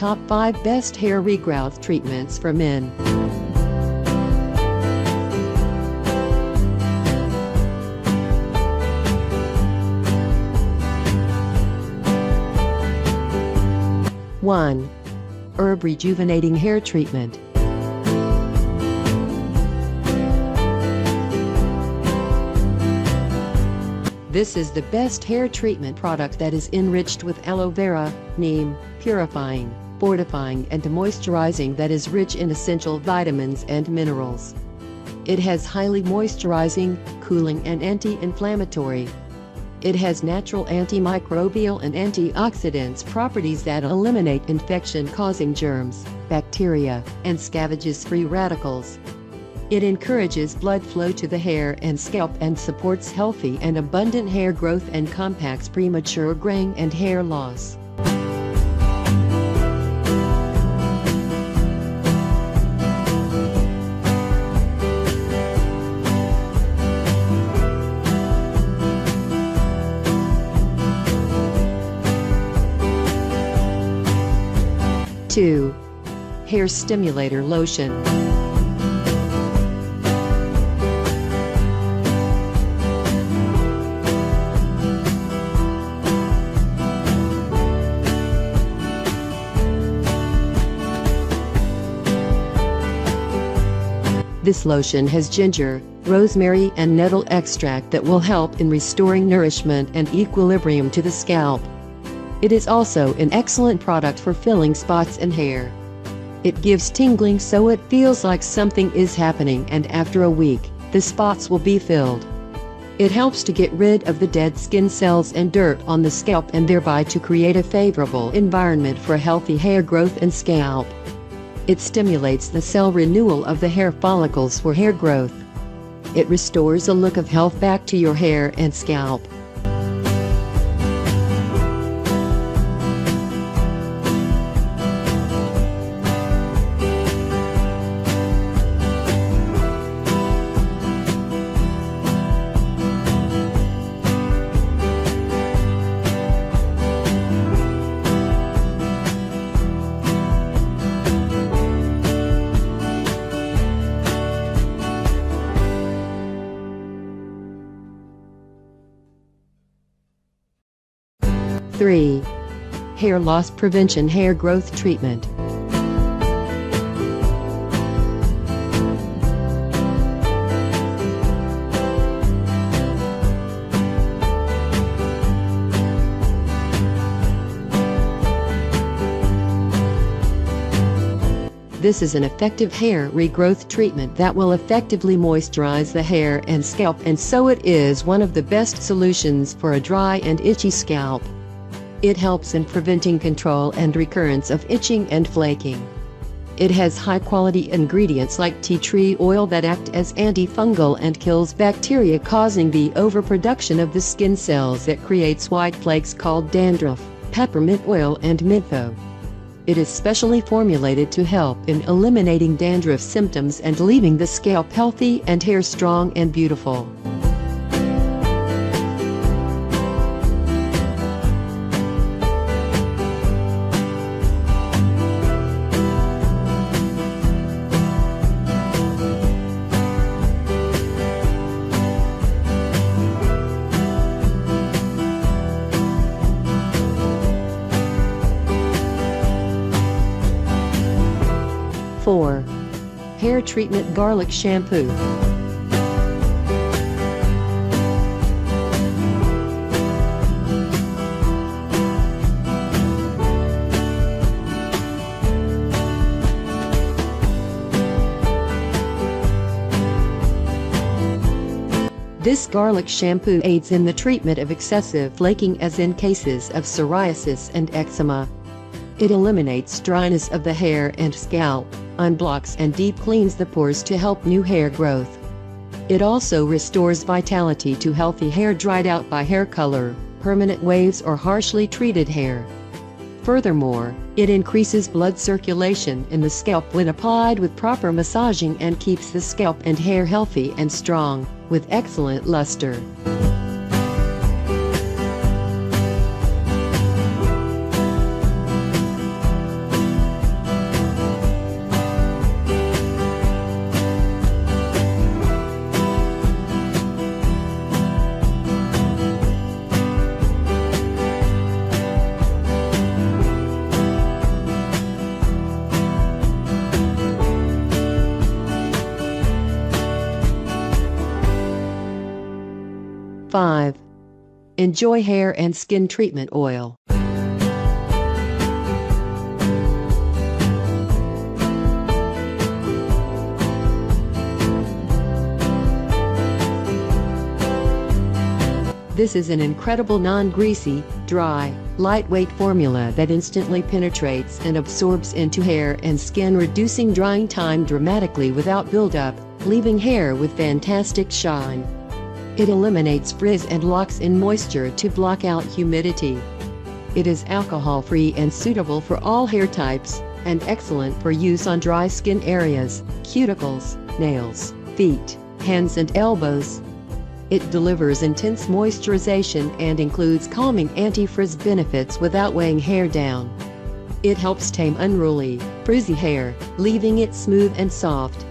top 5 best hair regrowth treatments for men. One. Herb Rejuvenating Hair Treatment. This is the best hair treatment product that is enriched with aloe vera, neem, purifying, fortifying and moisturizing that is rich in essential vitamins and minerals. It has highly moisturizing, cooling and anti-inflammatory. It has natural antimicrobial and antioxidants properties that eliminate infection-causing germs, bacteria, and scavenges free radicals. It encourages blood flow to the hair and scalp and supports healthy and abundant hair growth and combats premature graying and hair loss. Two. Hair Stimulator Lotion. This lotion has ginger, rosemary and nettle extract that will help in restoring nourishment and equilibrium to the scalp. It is also an excellent product for filling spots in hair. It gives tingling so it feels like something is happening, and after a week, the spots will be filled. It helps to get rid of the dead skin cells and dirt on the scalp and thereby to create a favorable environment for healthy hair growth and scalp. It stimulates the cell renewal of the hair follicles for hair growth. It restores a look of health back to your hair and scalp. Three. Hair Loss Prevention Hair Growth Treatment. This is an effective hair regrowth treatment that will effectively moisturize the hair and scalp, and so it is one of the best solutions for a dry and itchy scalp. It helps in preventing control and recurrence of itching and flaking. It has high-quality ingredients like tea tree oil that act as antifungal and kills bacteria causing the overproduction of the skin cells that creates white flakes called dandruff, peppermint oil and mentho. It is specially formulated to help in eliminating dandruff symptoms and leaving the scalp healthy and hair strong and beautiful. Four. Hair Treatment Garlic Shampoo. This garlic shampoo aids in the treatment of excessive flaking, as in cases of psoriasis and eczema. It eliminates dryness of the hair and scalp, unblocks and deep cleans the pores to help new hair growth. It also restores vitality to healthy hair dried out by hair color, permanent waves or harshly treated hair. Furthermore, it increases blood circulation in the scalp when applied with proper massaging and keeps the scalp and hair healthy and strong, with excellent luster. 5. Enjoy hair and skin treatment oil. This is an incredible non-greasy, dry, lightweight formula that instantly penetrates and absorbs into hair and skin, reducing drying time dramatically without buildup, leaving hair with fantastic shine. It eliminates frizz and locks in moisture to block out humidity. It is alcohol-free and suitable for all hair types, and excellent for use on dry skin areas, cuticles, nails, feet, hands and elbows. It delivers intense moisturization and includes calming anti-frizz benefits without weighing hair down. It helps tame unruly, frizzy hair, leaving it smooth and soft.